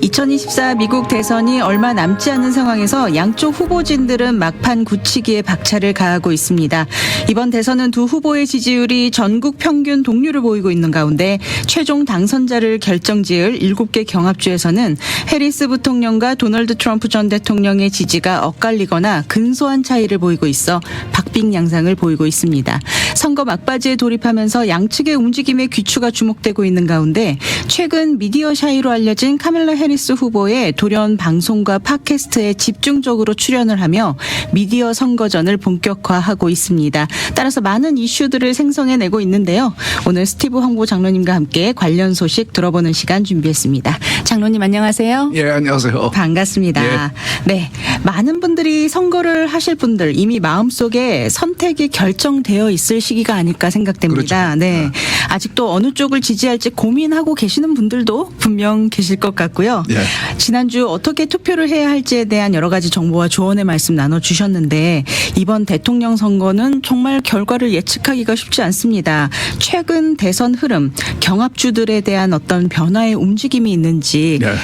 2024 미국 대선이 얼마 남지 않은 상황에서 양쪽 후보진들은 막판 굳히기에 박차를 가하고 있습니다. 이번 대선은 두 후보의 지지율이 전국 평균 동률을 보이고 있는 가운데 최종 당선자를 결정지을 7개 경합주에서는 해리스 부통령과 도널드 트럼프 전 대통령의 지지가 엇갈리거나 근소한 차이를 보이고 있어 박빙양상을 보이고 있습니다. 선거 막바지에 돌입하면서 양측의 움직임에 귀추가 주목되고 있는 가운데 최근 미디어 샤이로 알려진 카밀라 해리스 후보의 돌연 방송과 팟캐스트에 집중적으로 출연을 하며 미디어 선거전을 본격화하고 있습니다. 따라서 많은 이슈들을 생성해내고 있는데요. 오늘 스티브 황보 장로님과 함께 관련 소식 들어보는 시간 준비했습니다. 장로님 안녕하세요. 예, 안녕하세요. 반갑습니다. 예. 네, 많은 분들이 선거를 하실 분들 이미 마음속에 선택이 결정되어 있을 시기가 아닐까 생각됩니다. 그렇죠. 네, 아직도 어느 쪽을 지지할지 고민하고 계시는 분들도 분명 계실 것 같고요. 예. 지난주 어떻게 투표를 해야 할지에 대한 여러 가지 정보와 조언의 말씀 나눠주셨는데 이번 대통령 선거는 정말 결과를 예측하기가 쉽지 않습니다. 최근 대선 흐름, 경합주들에 대한 어떤 변화의 움직임이 있는지 예.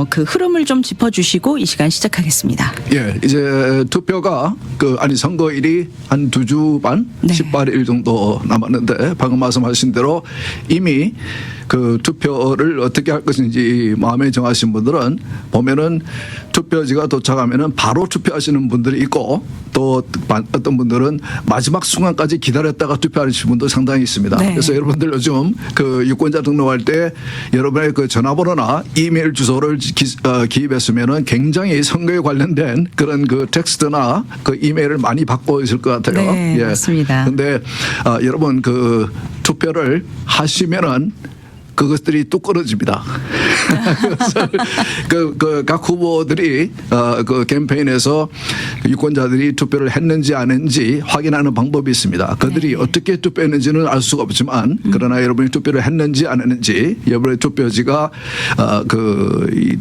그 흐름을 좀 짚어주시고 이 시간 시작하겠습니다. 예, 이제 투표가 선거일이 한 2주 반, 네. 18일 정도 남았는데 방금 말씀하신 대로 이미 그 투표를 어떻게 할 것인지 마음에 정하신 분들은 보면은 투표지가 도착하면은 바로 투표하시는 분들이 있고 또 어떤 분들은 마지막 순간까지 기다렸다가 투표하시는 분도 상당히 있습니다. 네. 그래서 여러분들 요즘 그 유권자 등록할 때 여러분의 그 전화번호나 이메일 주소를 기입했으면은 굉장히 선거에 관련된 그런 그 텍스트나 그 이메일을 많이 받고 있을 것 같아요. 네, 맞습니다. 근데 여러분 그 투표를 하시면은 그것들이 뚝 끊어집니다. 그래서 각 후보들이 그 캠페인에서 유권자들이 투표를 했는지 안 했는지 확인하는 방법이 있습니다. 그들이 네. 어떻게 투표했는지는 알 수가 없지만 그러나 여러분이 투표를 했는지 안 했는지 여러분의 투표지가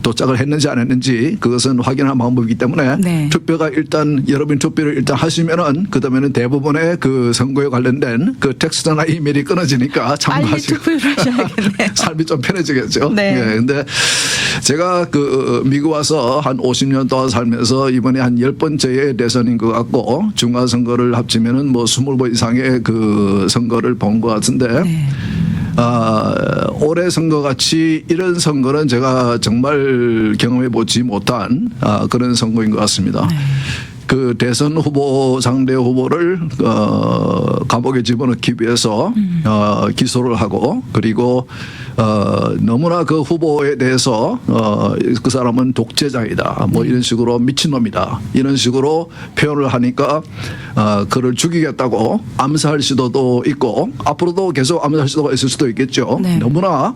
도착을 했는지 안 했는지 그것은 확인하는 방법이기 때문에 네. 투표가 일단 여러분 투표를 일단 하시면은 그다음에는 대부분의 그 선거에 관련된 그 텍스트나 이메일이 끊어지니까 빨리 참고하시고 투표를 하셔야겠네요. 삶이 좀 편해지겠죠. 네. 예. 근데 제가 미국 와서 한 50년 동안 살면서 이번에 한 10번째의 대선인 것 같고 중간선거를 합치면은 뭐 20번 이상의 그 선거를 본 것 같은데 네. 올해 선거같이 이런 선거는 제가 정말 경험해 보지 못한 그런 선거인 것 같습니다. 네. 그 대선 후보 상대 후보를 감옥에 집어넣기 위해서 기소를 하고 그리고 너무나 그 후보에 대해서 그 사람은 독재자이다 뭐 이런 식으로 미친놈이다 이런 식으로 표현을 하니까 그를 죽이겠다고 암살 시도도 있고 앞으로도 계속 암살 시도가 있을 수도 있겠죠. 네. 너무나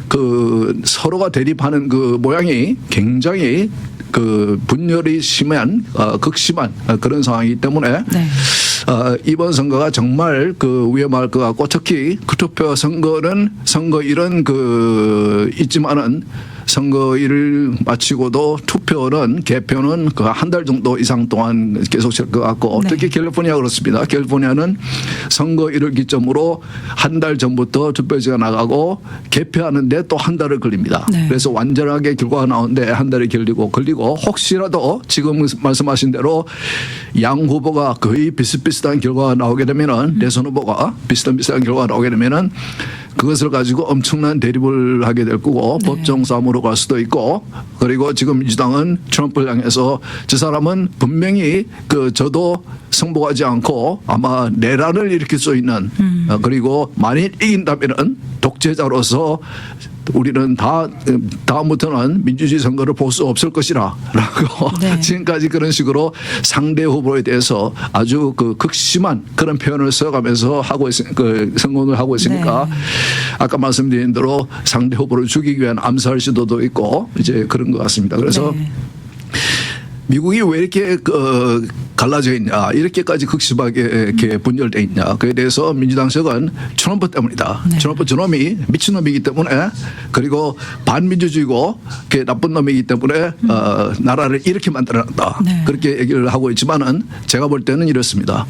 그 서로가 대립하는 그 모양이 굉장히 그 분열이 심한 극심한 그런 상황이기 때문에 네. 이번 선거가 정말 그 위험할 것 같고 특히 그 투표 선거는 선거일은 있지만은 선거일을 마치고도 투표는 개표는 그 한 달 정도 이상 동안 계속될 것 같고 네. 특히 캘리포니아 그렇습니다. 캘리포니아는 선거일을 기점으로 한 달 전부터 투표지가 나가고 개표하는데 또 한 달을 걸립니다. 네. 그래서 완전하게 결과가 나오는데 한 달이 걸리고 혹시라도 지금 말씀하신 대로 양 후보가 거의 비슷비슷한 결과가 나오게 되면은 대선 후보가 비슷한 결과가 나오게 되면은 그것을 가지고 엄청난 대립을 하게 될 거고 네. 법정 싸움으로 갈 수도 있고 그리고 지금 민주당은 트럼프를 향해서 저 사람은 분명히 저도 승복하지 않고 아마 내란을 일으킬 수 있는 그리고 만일 이긴다면은 독재자로서 우리는 다음부터는 민주주의 선거를 볼 수 없을 것이라 라고 네. 지금까지 그런 식으로 상대 후보에 대해서 아주 극심한 그런 표현을 써가면서 선거를 하고 있으니까 네. 아까 말씀드린 대로 상대 후보를 죽이기 위한 암살 시도도 있고 이제 그런 것 같습니다. 그래서 네. 미국이 왜 이렇게 갈라져 있냐 이렇게까지 극심하게 이렇게 분열돼 있냐 그에 대해서 민주당 측은 트럼프 때문이다. 네. 트럼프 저놈이 미친놈이기 때문에 그리고 반민주주의고 나쁜 놈이기 때문에 나라를 이렇게 만들어놨다. 네. 그렇게 얘기를 하고 있지만은 제가 볼 때는 이렇습니다.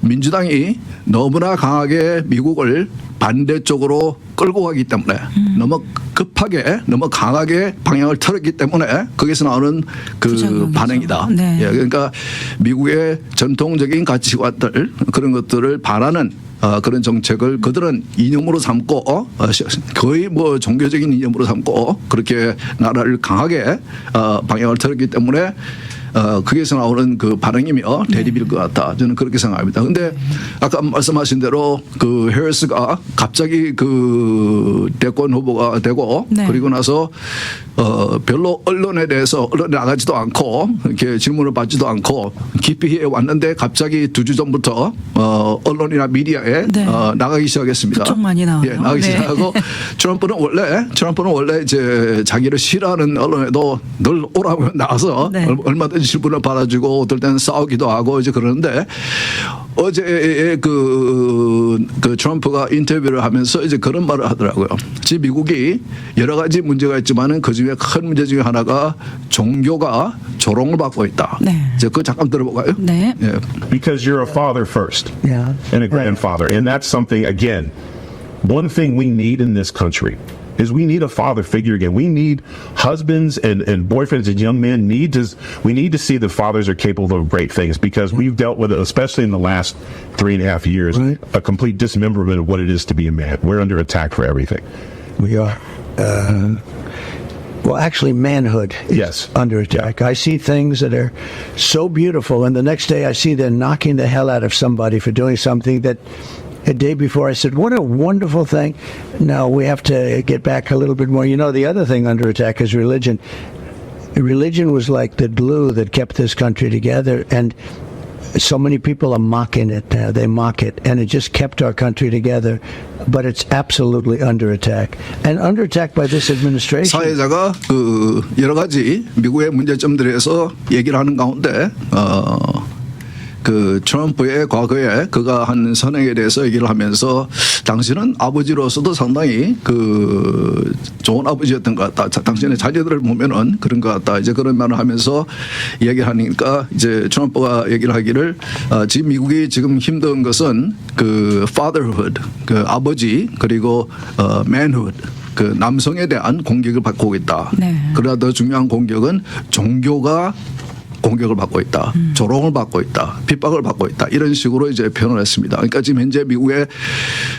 민주당이 너무나 강하게 미국을 반대쪽으로 끌고 가기 때문에 너무 급하게 너무 강하게 방향을 틀었기 때문에 거기서 나오는 그 부작용이죠. 반응이다. 네. 예, 그러니까 미국의 전통적인 가치관들 그런 것들을 반하는 그런 정책을 그들은 이념으로 삼고 거의 뭐 종교적인 이념으로 삼고 그렇게 나라를 강하게 방향을 틀었기 때문에 거기에서 나오는 그 반응이며 대립일 것 같다. 저는 그렇게 생각합니다. 그런데 아까 말씀하신 대로 그 해리스가 갑자기 그 대권 후보가 되고 네. 그리고 나서 별로 언론에 대해서 언론에 나가지도 않고 이렇게 질문을 받지도 않고 깊이 해 왔는데 갑자기 2주 전부터 언론이나 미디어에 네. 나가기 시작했습니다. 그쪽 많이 나와요. 예, 나가기 네. 시작하고 트럼프는 원래 이제 자기를 싫어하는 언론에도 늘 오라고 나와서 네. 얼마든지 질문을 받아주고 어떨 때는 싸우기도 하고 이제 그러는데 어제 그 트럼프가 인터뷰를 하면서 이제 그런 말을 하더라고요. 지금 미국이 여러 가지 문제가 있지만은 그 중에 큰 문제 중에 하나가 종교가 조롱을 받고 있다. 네. 이제 그거 잠깐 들어볼까요? 네. 예. Because you're a father first Yeah. and a grandfather. And that's something, again, one thing we need in this country is we need a father figure again. We need husbands and boyfriends and young men we need to see that fathers are capable of great things because we've dealt with it, especially in the last 3.5 years, Right. a complete dismemberment of what it is to be a man. We're under attack for everything. We are. Well, actually, manhood is Yes. under attack. I see things that are so beautiful, and the next day I see they're knocking the hell out of somebody for doing something that a day before I said, what a wonderful thing. No, we have to get back a little bit more. You know, the other thing under attack is religion. Religion was like the glue that kept this country together, and so many people are mocking it now. They mock it, and it just kept our country together. But it's absolutely under attack, and under attack by this administration. 사회자가 그 여러 가지 미국의 문제점들에 대해서 얘기를 하는 가운데 그 트럼프의 과거에 그가 한 선행에 대해서 얘기를 하면서 당신은 아버지로서도 상당히 그 좋은 아버지였던 것 같다. 당신의 자녀들을 보면은 그런 것 같다. 이제 그런 말을 하면서 얘기를 하니까 이제 트럼프가 얘기를 하기를 지금 미국이 지금 힘든 것은 그 fatherhood, 그 아버지 그리고 manhood. 그 남성에 대한 공격을 받고 있다. 네. 그러나 더 중요한 공격은 종교가 공격을 받고 있다. 조롱을 받고 있다. 핍박을 받고 있다. 이런 식으로 이제 표현을 했습니다. 그러니까 지금 현재 미국의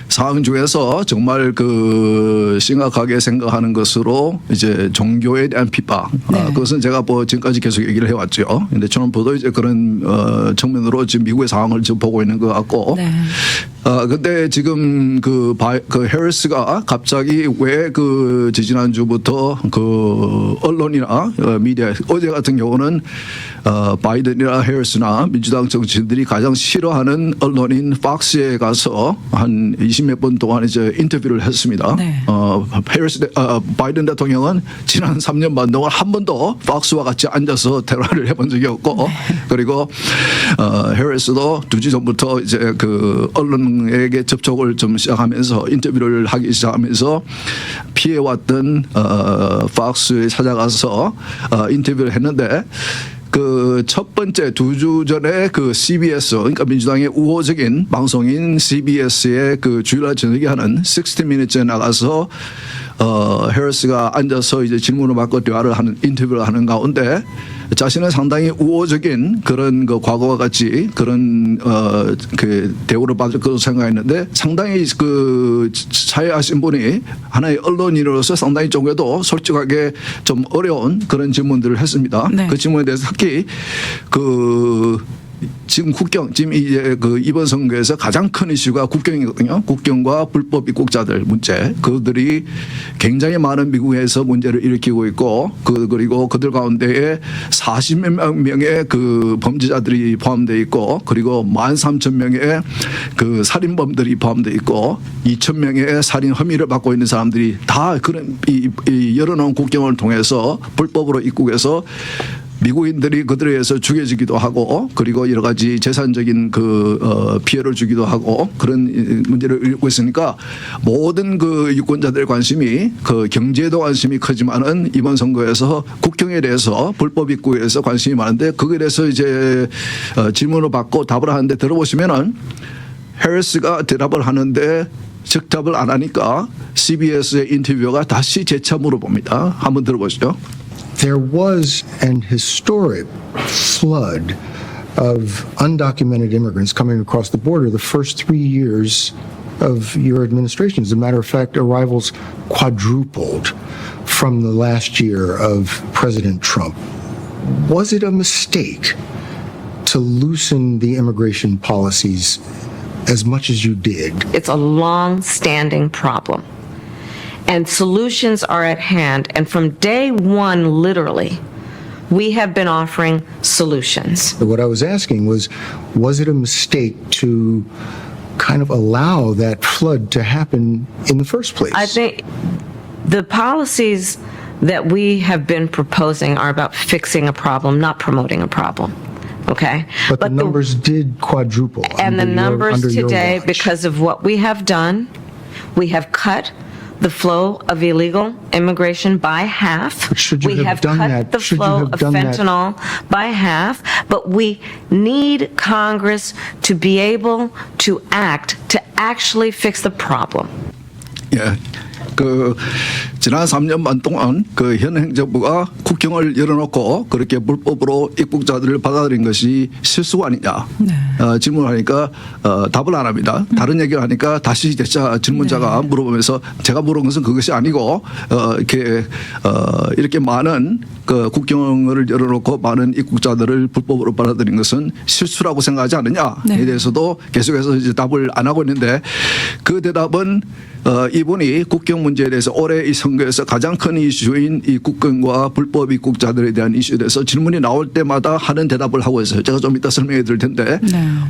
상황 중에서 정말 그 심각하게 생각하는 것으로 이제 종교에 대한 핍박. 네. 그것은 제가 뭐 지금까지 계속 얘기를 해왔죠. 그런데 트럼프도 이제 그런 측면으로 지금 미국의 상황을 지금 보고 있는 것 같고. 네. 근데 지금 그 해리스가 갑자기 왜 그 지지난주부터 그 언론이나 미디어 어제 같은 경우는 바이든이나 해리스나 민주당 정치인들이 가장 싫어하는 언론인 팍스에 가서 한 20몇 분 동안 이제 인터뷰를 했습니다. 네. 바이든 대통령은 지난 3년 반 동안 한 번도 팍스와 같이 앉아서 대화를 해본 적이 없고 그리고 해리스도 2주 전부터 이제 그 언론에게 접촉을 좀 시작하면서 인터뷰를 하기 시작하면서 피해왔던 팍스에 찾아가서 인터뷰를 했는데 그 첫 번째 2주 전에 그 CBS 그러니까 민주당의 우호적인 방송인 CBS의 그 주일날 저녁에 하는 60 Minutes에 나가서 해리스가 앉아서 이제 질문을 받고 대화를 하는 인터뷰를 하는 가운데 자신은 상당히 우호적인 그런 그 과거와 같이 그런 그 대우를 받을 것으로 생각했는데 상당히 그 사회하신 분이 하나의 언론인으로서 상당히 좀 그래도 솔직하게 좀 어려운 그런 질문들을 했습니다. 네. 그 질문에 대해서 특히 그 지금 지금 이제 그 이번 선거에서 가장 큰 이슈가 국경이거든요. 국경과 불법 입국자들 문제. 그들이 굉장히 많은 미국에서 문제를 일으키고 있고 그리고 그들 가운데에 40몇 명의 그 범죄자들이 포함되어 있고 그리고 13,000명의 그 살인범들이 포함되어 있고 2,000명의 살인 혐의를 받고 있는 사람들이 다 그런 이 열어놓은 국경을 통해서 불법으로 입국해서 미국인들이 그들에 의해서 죽여지기도 하고 그리고 여러 가지 재산적인 그 피해를 주기도 하고 그런 문제를 일고 있으니까 모든 그 유권자들의 관심이 그 경제에도 관심이 크지만은 이번 선거에서 국경에 대해서 불법 입국에 대해서 관심이 많은데 그거에 대해서 이제 질문을 받고 답을 하는데 들어보시면은 해리스가 대답을 하는데 즉답을 안 하니까 CBS의 인터뷰어가 다시 재차 물어봅니다. 한번 들어보시죠. There was an historic flood of undocumented immigrants coming across the border the first 3 years of your administration. As a matter of fact, arrivals quadrupled from the last year of President Trump. Was it a mistake to loosen the immigration policies as much as you did? It's a long-standing problem. And solutions are at hand. And from day one, literally, we have been offering solutions. But what I was asking was it a mistake to kind of allow that flood to happen in the first place? I think the policies that we have been proposing are about fixing a problem, not promoting a problem. Okay? But the numbers did quadruple. And the under numbers your today, watch. because of what we have done, we have cut the flow of illegal immigration by half. But should you We have have done cut that? the Should you flow have of done that? fentanyl by half, but we need Congress to be able to act, to actually fix the problem. 예. 지난 3년 반 동안 현 행정부가 국경을 열어놓고 그렇게 불법으로 입국자들을 받아들인 것이 실수가 아니냐 질문하니까 답을 안 합니다. 다른 얘기를 하니까 다시 재차 질문자가 물어보면서 제가 물은 것은 그것이 아니고 이렇게 많은 국경을 열어놓고 많은 입국자들을 불법으로 받아들인 것은 실수라고 생각하지 않느냐에 대해서도 계속해서 이제 답을 안 하고 있는데 그 대답은 이분이 국경 문제에 대해서 올해 이 선거에서 가장 큰 이슈인 이 국경과 불법 입국자들에 대한 이슈에 대해서 질문이 나올 때마다 하는 대답을 하고 있어요. 제가 좀 이따 설명해 드릴 텐데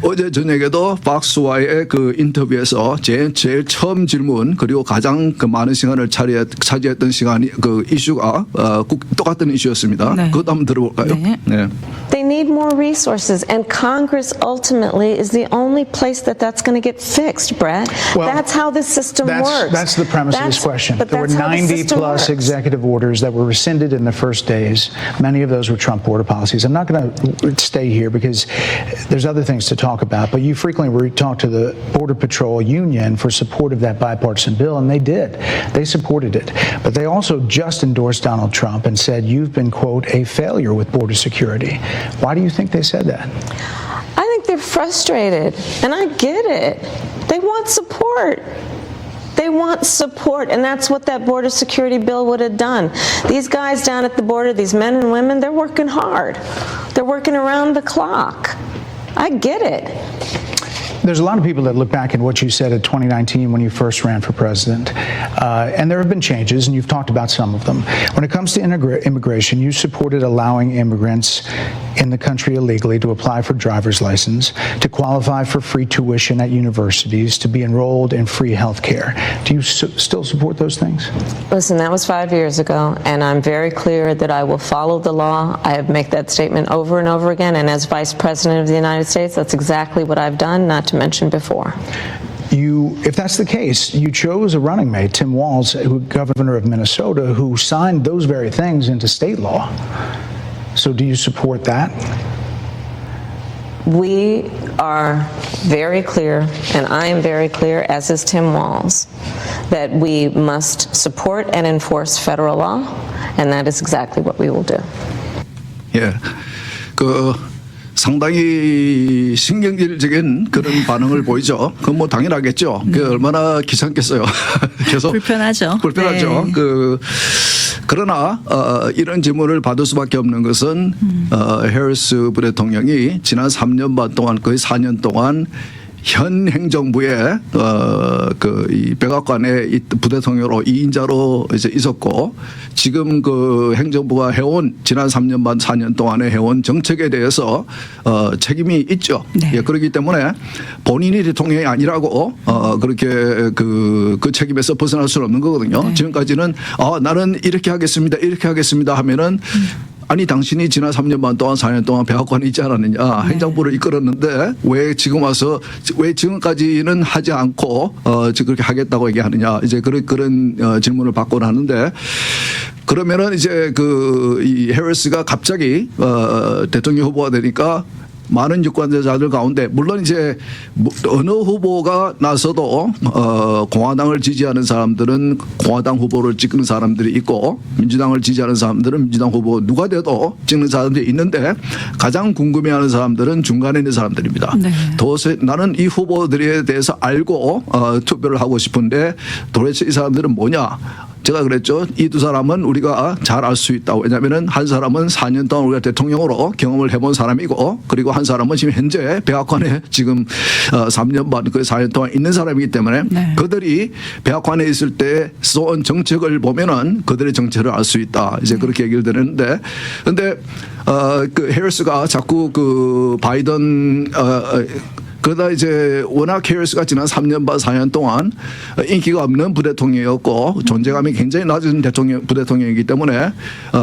어제 저녁에도 박스와의 그 인터뷰에서 제일 처음 질문 그리고 가장 많은 시간을 차지했던 시간이 그 이슈가 똑같은 이슈였습니다. 그것도 한번 들어볼까요? 네. They need more resources, and Congress ultimately is the only place that's going to get fixed, Brett. Well, that's how this system works. That's the premise of this question. But There were that's how the 90 system plus works. executive orders that were rescinded in the first days. Many of those were Trump border policies. I'm not going to stay here because there's other things to talk about, but you frequently talk to the Border Patrol Union for support of that bipartisan bill, and they did. They supported it. But they also just endorsed Donald Trump and said, you've been, quote, a failure with border security. Why do you think they said that? I think they're frustrated, and I get it. They want support. They want support, and that's what that border security bill would have done. These guys down at the border, these men and women, they're working hard. They're working around the clock. I get it. There's a lot of people that look back at what you said in 2019 when you first ran for president, and there have been changes, and you've talked about some of them. When it comes to immigration, you supported allowing immigrants in the country illegally to apply for driver's license, to qualify for free tuition at universities, to be enrolled in free health care. Do you still support those things? Listen, that was 5 years ago, and I'm very clear that I will follow the law. I have made that statement over and over again, and as Vice President of the United States, that's exactly what I've done, not to mention before. If that's the case, you chose a running mate, Tim Walz, governor of Minnesota, who signed those very things into state law. So do you support that? We are very clear, and I am very clear, as is Tim Walz, that we must support and enforce federal law, and that is exactly what we will do. 예. 상당히 신경질적인 그런 반응을 보이죠. 그건 뭐 당연하겠죠. 그 얼마나 귀찮겠어요. 계속 불편하죠. 불편하죠. 네. 그러나 이런 질문을 받을 수밖에 없는 것은 해리스 부대통령이 지난 3년 반 동안 거의 4년 동안 현 행정부의 이 백악관의 이 부대통령으로 2인자로 이제 있었고 지금 그 행정부가 해온 지난 3년 반 4년 동안에 해온 정책에 대해서 책임이 있죠. 네. 예, 그렇기 때문에 본인이 대통령이 아니라고 그렇게 그 책임에서 벗어날 수는 없는 거거든요. 네. 지금까지는 나는 이렇게 하겠습니다. 이렇게 하겠습니다 하면은 아니 당신이 지난 3년 반 동안 4년 동안 백악관에 있지 않았느냐. 행정부를 이끌었는데 왜 지금 와서 왜 지금까지는 하지 않고 그렇게 하겠다고 얘기하느냐. 이제 그런 질문을 받곤 하는데 그러면은 이제 이 해리스가 갑자기 대통령 후보가 되니까 많은 유권자들 가운데 물론 이제 어느 후보가 나서도 공화당을 지지하는 사람들은 공화당 후보를 찍는 사람들이 있고 민주당을 지지하는 사람들은 민주당 후보 누가 돼도 찍는 사람들이 있는데 가장 궁금해하는 사람들은 중간에 있는 사람들입니다. 네. 도대체 나는 이 후보들에 대해서 알고 투표를 하고 싶은데 도대체 이 사람들은 뭐냐? 제가 그랬죠. 이 두 사람은 우리가 잘 알 수 있다. 왜냐하면 한 사람은 4년 동안 우리가 대통령으로 경험을 해본 사람이고 그리고 한 사람은 지금 현재 백악관에 지금 3년 반, 그 4년 동안 있는 사람이기 때문에 네. 그들이 백악관에 있을 때 써온 정책을 보면은 그들의 정책을 알 수 있다. 이제 그렇게 얘기를 드렸는데 근데 그 해리스가 자꾸 그 바이든 그러다 이제 워낙 해리스가 지난 3년 반 4년 동안 인기가 없는 부대통령이었고 존재감이 굉장히 낮은 부대통령이기 때문에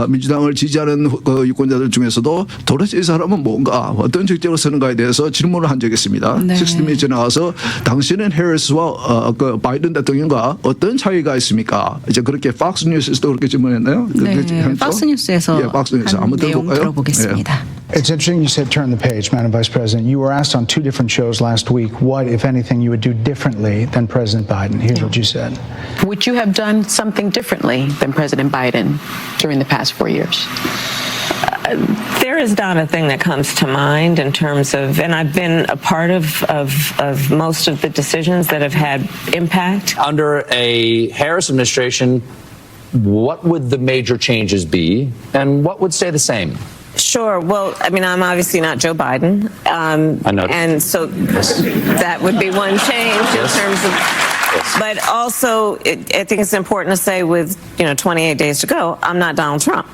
민주당을 지지하는 그 유권자들 중에서도 도대체 이 사람은 뭔가 어떤 정책을 쓰는가에 대해서 질문을 한 적이 있습니다. 네. 60minutes에 나와서 당신은 해리스와 그 바이든 대통령과 어떤 차이가 있습니까? 이제 그렇게 팍스 뉴스에서도 그렇게 질문했나요? 네, 박스뉴스에서 예, 박스뉴스 한 한번 내용 들어볼까요? 들어보겠습니다. It's interesting you said turn the page, Madam Vice President. You were asked on 2 different shows last week what, if anything, you would do differently than President Biden. Here's what you said. Would you have done something differently than President Biden during the past 4 years? There is not a thing that comes to mind in terms of, and I've been a part of most of the decisions that have had impact. Under a Harris administration, what would the major changes be and what would stay the same? Sure. Well, I mean, I'm obviously not Joe Biden. I know. And so that would be one change in terms of. But also, I think it's important to say with, 28 days to go, I'm not Donald Trump.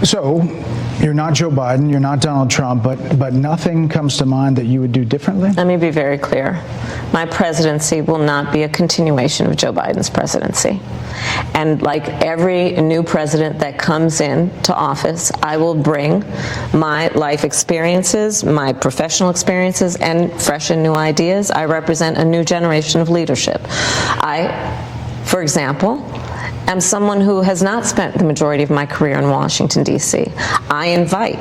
So, you're not Joe Biden, you're not Donald Trump, but nothing comes to mind that you would do differently? Let me be very clear. My presidency will not be a continuation of Joe Biden's presidency. And like every new president that comes into office, I will bring my life experiences, my professional experiences, and fresh and new ideas. I represent a new generation of leadership. I, for example, am someone who has not spent the majority of my career in Washington, D.C. I invite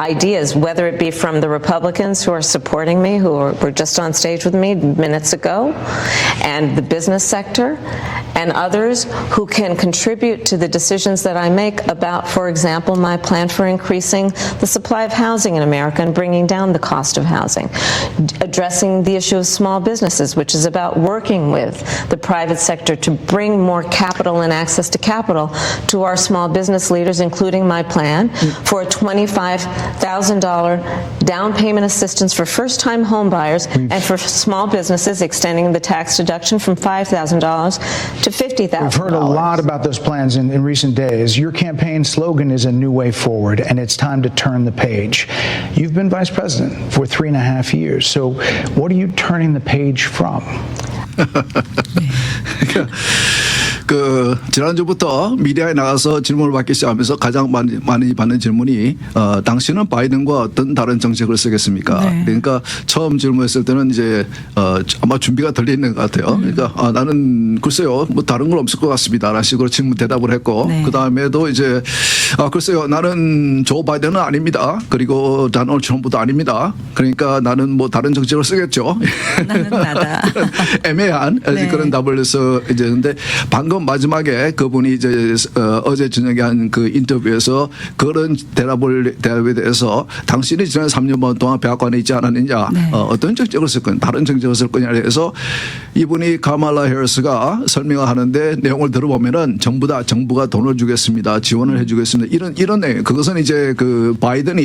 ideas, whether it be from the Republicans who are supporting me, who were just on stage with me minutes ago, and the business sector, and others who can contribute to the decisions that I make about, for example, my plan for increasing the supply of housing in America and bringing down the cost of housing, addressing the issue of small businesses, which is about working with the private sector to bring more capital and access to capital to our small business leaders, including my plan for a $25,000 down payment assistance for first-time home buyers and for small businesses, extending the tax deduction from $5,000 to $50,000. We've heard a lot about those plans in recent days. Your campaign slogan is a new way forward, and it's time to turn the page. You've been vice president for 3.5 years, so what are you turning the page from? 그 지난주부터 미디어에 나가서 질문을 받기 시작하면서 가장 많이 받는 질문이 당신은 바이든과 어떤 다른 정책을 쓰겠습니까? 네. 그러니까 처음 질문했을 때는 이제 아마 준비가 덜 돼 있는 것 같아요. 그러니까 나는 글쎄요 뭐 다른 건 없을 것 같습니다. 라는 식으로 질문 대답을 했고 네. 그 다음에도 이제 글쎄요 나는 조 바이든은 아닙니다. 그리고 도널드 트럼프도 아닙니다. 그러니까 나는 뭐 다른 정책을 쓰겠죠. 나는 나다. 애매한 네. 그런 답을 해서 이제 근데 방금 마지막에 그분이 이제 어제 저녁에 한 그 인터뷰에서 그런 대답에 대해서 당신이 지난 3년 반 동안 백악관에 있지 않았느냐 네. 어떤 정책을 쓸 거냐 다른 정책을 쓸 거냐 해서 이분이 카말라 해리스가 설명을 하는데 내용을 들어보면은 정부가 돈을 주겠습니다 지원을 해주겠습니다 이런 내용 그것은 이제 그 바이든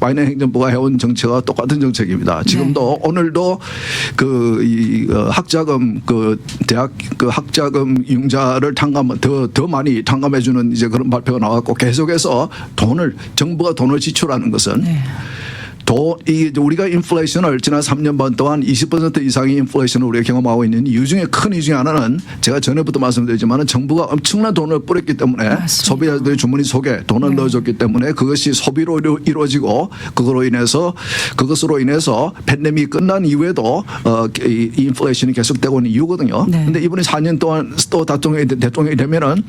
행정부가 해온 정책과 똑같은 정책입니다. 지금도 네. 오늘도 그 학자금 그 대학 그 학자금 융자를 더 많이 탕감해주는 이제 그런 발표가 나왔고 계속해서 정부가 돈을 지출하는 것은 네. 우리가 인플레이션을 지난 3년 반 동안 20% 이상의 인플레이션을 우리가 경험하고 있는 이유 중에 큰 이유 중에 하나는 제가 전에부터 말씀드렸지만 정부가 엄청난 돈을 뿌렸기 때문에 맞습니다. 소비자들의 주머니 속에 돈을 넣어줬기 때문에 그것이 소비로 이루어지고 그것으로 인해서 팬데믹이 끝난 이후에도 이 인플레이션이 계속되고 있는 이유거든요. 그런데 네. 이번에 4년 동안 또 대통령이 되면은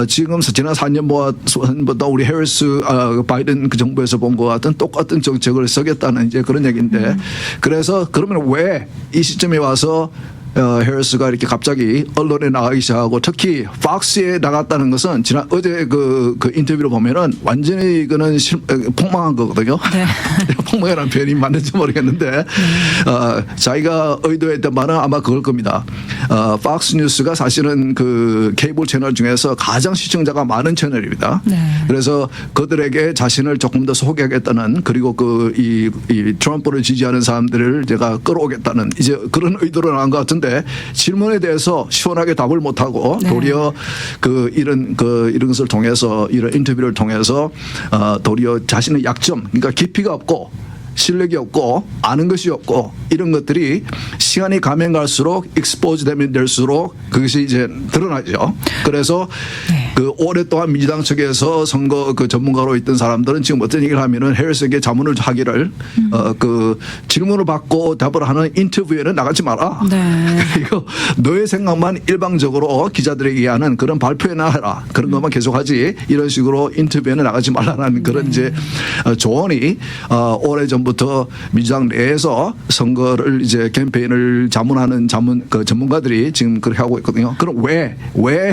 지금 지난 4년부터 우리 해리스 바이든 그 정부에서 본 것 같은 똑같은 정책을 그걸 쓰겠다는 이제 그런 얘기인데 그래서 그러면 왜 이 시점에 와서 해리스가 이렇게 갑자기 언론에 나가기 시작하고 특히 팍스에 나갔다는 것은 지난 어제 그 인터뷰를 보면은 완전히 그는 폭망한 거거든요. 네. 폭망이라는 표현이 맞는지 모르겠는데 자기가 의도했던 말은 아마 그걸 겁니다. 팍스 뉴스가 사실은 그 케이블 채널 중에서 가장 시청자가 많은 채널입니다. 네. 그래서 그들에게 자신을 조금 더 소개하겠다는 그리고 이 트럼프를 지지하는 사람들을 제가 끌어오겠다는 이제 그런 의도로 나온 것 같은데 질문에 대해서 시원하게 답을 못하고 네. 도리어 이런 것을 통해서 이런 인터뷰를 통해서 도리어 자신의 약점 그러니까 깊이가 없고 실력이 없고 아는 것이 없고 이런 것들이 시간이 가면 갈수록 익스포즈 되면 될수록 그것이 이제 드러나죠. 그래서 그 오랫동안 민주당 측에서 선거 그 전문가로 있던 사람들은 지금 어떤 얘기를 하면은 해리스에게 자문을 하기를 그 질문을 받고 답을 하는 인터뷰에는 나가지 마라. 네. 그리고 너의 생각만 일방적으로 기자들에게 하는 그런 발표에나 해라. 그런 것만 계속하지 이런 식으로 인터뷰에는 나가지 말라는 그런 이제 조언이 오래전부터 민주당 내에서 선거를 이제 캠페인을 자문하는 그 전문가들이 지금 그렇게 하고 있거든요. 그럼 왜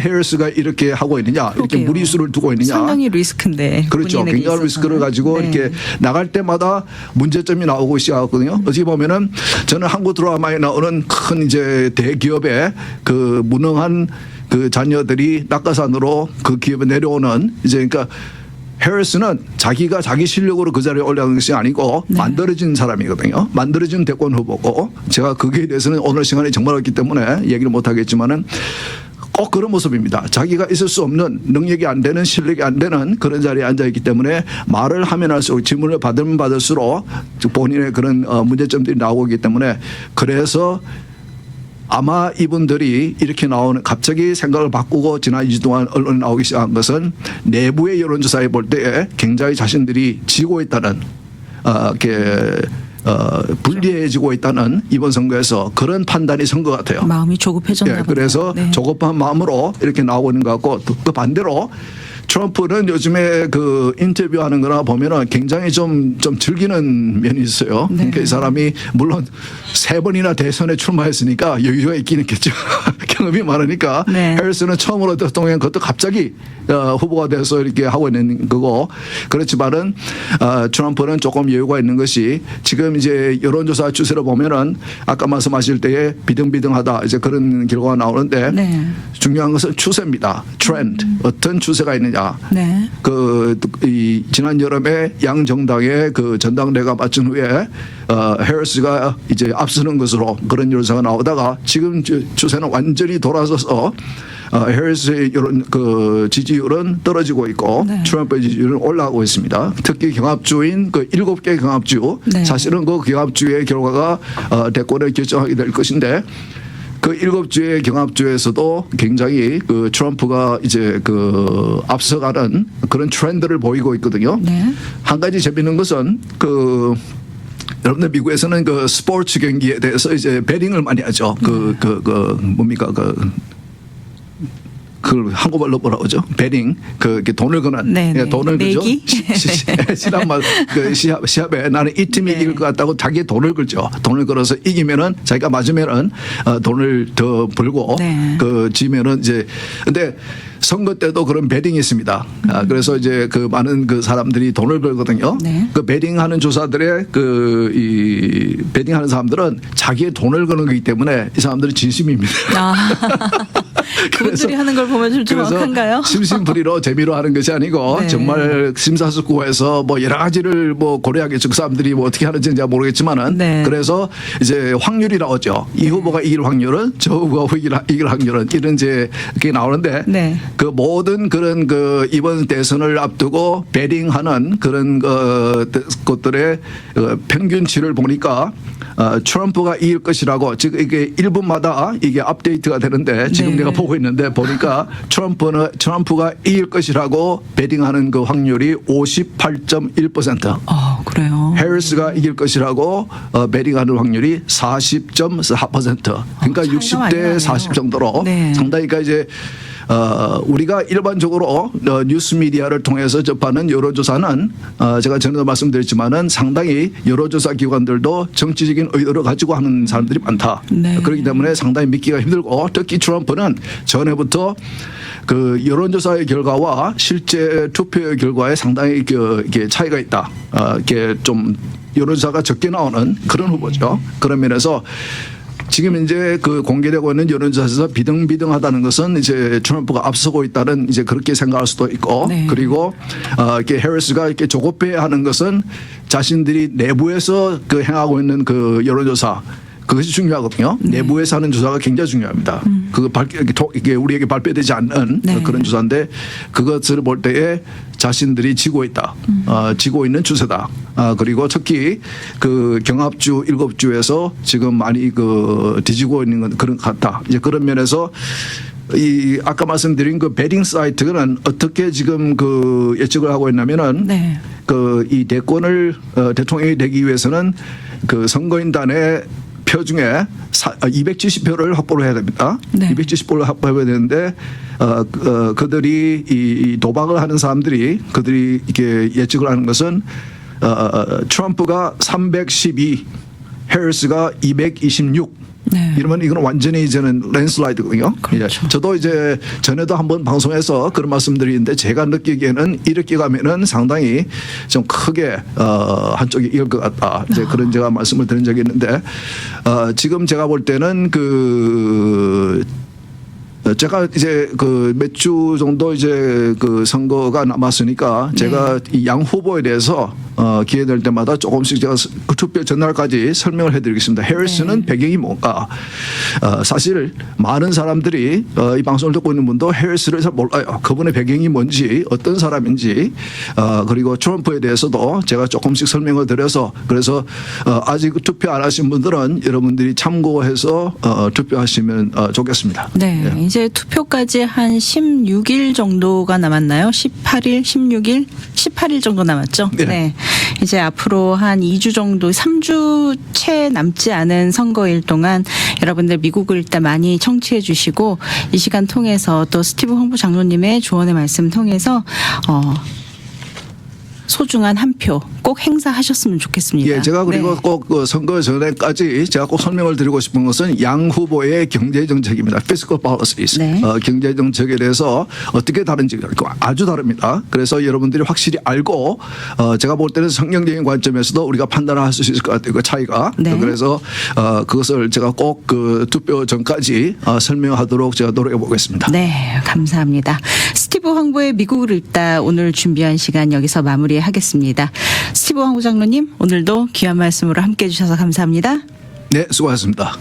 해리스가 이렇게 하고 있느냐? 이렇게 그러게요. 무리수를 두고 있느냐? 상당히 리스크인데. 그렇죠. 본인에게 굉장히 리스크를 있어서는. 가지고 네. 이렇게 나갈 때마다 문제점이 나오고 시작하거든요. 어떻게 보면은 저는 한국 드라마에 나오는 큰 이제 대기업의 그 무능한 그 자녀들이 낙하산으로 그 기업에 내려오는 이제 그러니까 해리스는 자기가 자기 실력으로 그 자리에 올라간 것이 아니고 네. 만들어진 사람이거든요. 만들어진 대권 후보고 제가 거기에 대해서는 오늘 시간이 정말 없기 때문에 얘기를 못 하겠지만은 꼭 그런 모습입니다. 자기가 있을 수 없는 능력이 안 되는 실력이 안 되는 그런 자리에 앉아 있기 때문에 말을 하면 할수록 질문을 받으면 받을수록 본인의 그런 문제점들이 나오기 때문에 그래서 아마 이분들이 이렇게 나오는 갑자기 생각을 바꾸고 지난 2주 동안 언론에 나오기 시작한 것은 내부의 여론조사에 볼 때에 굉장히 자신들이 지고 있다는 불리해지고 있다는 이번 선거에서 그런 판단이 선 것 같아요. 마음이 조급해졌나 보다. 그래서 네. 조급한 마음으로 이렇게 나오고 있는 것 같고 또 반대로 트럼프는 요즘에 그 인터뷰하는 거나 보면은 굉장히 좀 즐기는 면이 있어요. 네. 그러니까 이 사람이 물론 3번이나 대선에 출마했으니까 여유가 있긴 있겠죠. 경험이 많으니까. 네. 해리스는 처음으로 대통령 그것도 갑자기 후보가 돼서 이렇게 하고 있는 거고 그렇지만은 트럼프는 조금 여유가 있는 것이 지금 이제 여론조사 추세를 보면은 아까 말씀하실 때에 비등비등하다 이제 그런 결과가 나오는데 네. 중요한 것은 추세입니다. 트렌드. 어떤 추세가 있느냐. 네. 이 지난 여름에 양 정당의 그 전당대회가 마친 후에 해리스가 이제 앞서는 것으로 그런 여론조사가 나오다가 지금 추세는 완전히 돌아서서 해리스의 이런 그 지지율은 떨어지고 있고 네. 트럼프의 지지율은 올라가고 있습니다. 특히 경합주인 그 7개 경합주 네. 사실은 그 경합주의 결과가 대권을 결정하게 될 것인데 그 7주의 경합주에서도 굉장히 그 트럼프가 이제 그 앞서가는 그런 트렌드를 보이고 있거든요. 네. 한 가지 재밌는 것은 그 여러분들 미국에서는 그 스포츠 경기에 대해서 이제 베팅을 많이 하죠. 뭡니까 그 한국말로 뭐라고 하죠? 베팅 이렇게 돈을 거는 네네. 돈을 그죠? 내기? 지난번 그 시합에 나는 이 팀이 네. 이길 것 같다고 자기 돈을 걸죠. 돈을 걸어서 이기면은 자기가 맞으면은 돈을 더 벌고 네. 그 지면은 이제 근데 선거 때도 그런 베팅이 있습니다. 그래서 이제 그 많은 그 사람들이 돈을 걸거든요. 네. 그 베팅하는 조사들의 이 베팅하는 사람들은 자기의 돈을 거는 거기 때문에 이 사람들은 진심입니다. 그분들이 하는 걸 보면 좀 정확한가요? 심심풀이로 재미로 하는 것이 아니고 네. 정말 심사숙고해서 뭐 여러 가지를 뭐 고려하겠죠. 그 사람들이 뭐 어떻게 하는지는 잘 모르겠지만은 네. 그래서 이제 확률이 나오죠. 이 후보가 이길 확률은 저 후보가 이길 확률은 이런 이제 그게 나오는데 네. 그 모든 그런 그 이번 대선을 앞두고 베팅하는 그런 것들의 평균치를 보니까 트럼프가 이길 것이라고 지금 이게 1분마다 이게 업데이트가 되는데 지금 네. 내가 보고 있는데 보니까 트럼프가 이길 것이라고 베팅하는 그 확률이 58.1%. 그래요. 해리스가 이길 것이라고 베팅하는 확률이 40.4%. 그러니까 차이가 많이 60대 나네요. 40 정도로 네. 상당히 그러니까 이제 우리가 일반적으로 뉴스 미디어를 통해서 접하는 여론조사는 제가 전에도 말씀드렸지만은 상당히 여론조사 기관들도 정치적인 의도를 가지고 하는 사람들이 많다. 네. 그렇기 때문에 상당히 믿기가 힘들고 특히 트럼프는 전에부터 그 여론조사의 결과와 실제 투표의 결과에 상당히 이게 차이가 있다. 이게 좀 여론조사가 적게 나오는 그런 후보죠. 그런 면에서 지금 이제 그 공개되고 있는 여론조사에서 비등비등하다는 것은 이제 트럼프가 앞서고 있다는 이제 그렇게 생각할 수도 있고 네. 그리고 이렇게 해리스가 이렇게 조급해하는 것은 자신들이 내부에서 그 행하고 있는 그 여론조사 그것이 중요하거든요. 네. 내부에서 하는 조사가 굉장히 중요합니다. 이게 우리에게 발표되지 않는 네. 그런 조사인데 그것을 볼 때에 자신들이 지고 있다. 지고 있는 추세다. 그리고 특히 그 경합주 7주에서 지금 많이 그 뒤지고 있는 건 그런 것 같다. 이제 그런 면에서 이 아까 말씀드린 그 베팅 사이트는 어떻게 지금 그 예측을 하고 있냐면은 네. 그 이 대권을 대통령이 되기 위해서는 그 선거인단의 표 중에 270표를 확보를 해야 됩니다. 네. 270표를 확보해야 되는데 그들이 이 도박을 하는 사람들이 그들이 이렇게 예측을 하는 것은 트럼프가 312, 해리스가 226. 네. 이러면 이건 완전히 이제는 랜슬라이드거든요. 그렇죠. 예. 저도 이제 전에도 한번 방송에서 그런 말씀드리는데 제가 느끼기에는 이렇게 가면은 상당히 좀 크게 한쪽이 이길 것 같다. 이제 그런 제가 말씀을 드린 적이 있는데 지금 제가 볼 때는 제가 이제 그 몇 주 정도 이제 그 선거가 남았으니까 제가 이 양 후보에 대해서 기회될 때마다 조금씩 제가 그 투표 전날까지 설명을 해드리겠습니다. 해리스는 배경이 뭔가 사실 많은 사람들이 이 방송을 듣고 있는 분도 해리스를 잘 몰라요. 그분의 배경이 뭔지 어떤 사람인지 그리고 트럼프에 대해서도 제가 조금씩 설명을 드려서 그래서 아직 투표 안 하신 분들은 여러분들이 참고해서 투표하시면 좋겠습니다. 네, 예. 이제 투표까지 한 16일 정도가 남았나요? 18일, 16일, 18일 정도 남았죠? 네. 이제 앞으로 한 2주 정도, 3주 채 남지 않은 선거일 동안 여러분들 미국을 일단 많이 청취해 주시고 이 시간 통해서 또 스티브 홍보 장로님의 조언의 말씀 통해서 소중한 한 표 꼭 행사하셨으면 좋겠습니다. 예, 제가 그리고 네. 꼭 그 선거 전에까지 제가 꼭 설명을 드리고 싶은 것은 양 후보의 경제 정책입니다. Fiscal policies. 네. 경제 정책에 대해서 어떻게 다른지 아주 다릅니다. 그래서 여러분들이 확실히 알고 제가 볼 때는 성경적인 관점에서도 우리가 판단을 할 수 있을 것 같아요. 그 차이가. 네. 그래서 그것을 제가 꼭 그 투표 전까지 설명하도록 제가 노력해 보겠습니다. 네, 감사합니다. 스티브 황보의 미국을 읽다 오늘 준비한 시간 여기서 마무리하겠습니다. 스티브 황보 장로님 오늘도 귀한 말씀으로 함께해 주셔서 감사합니다. 네, 수고하셨습니다.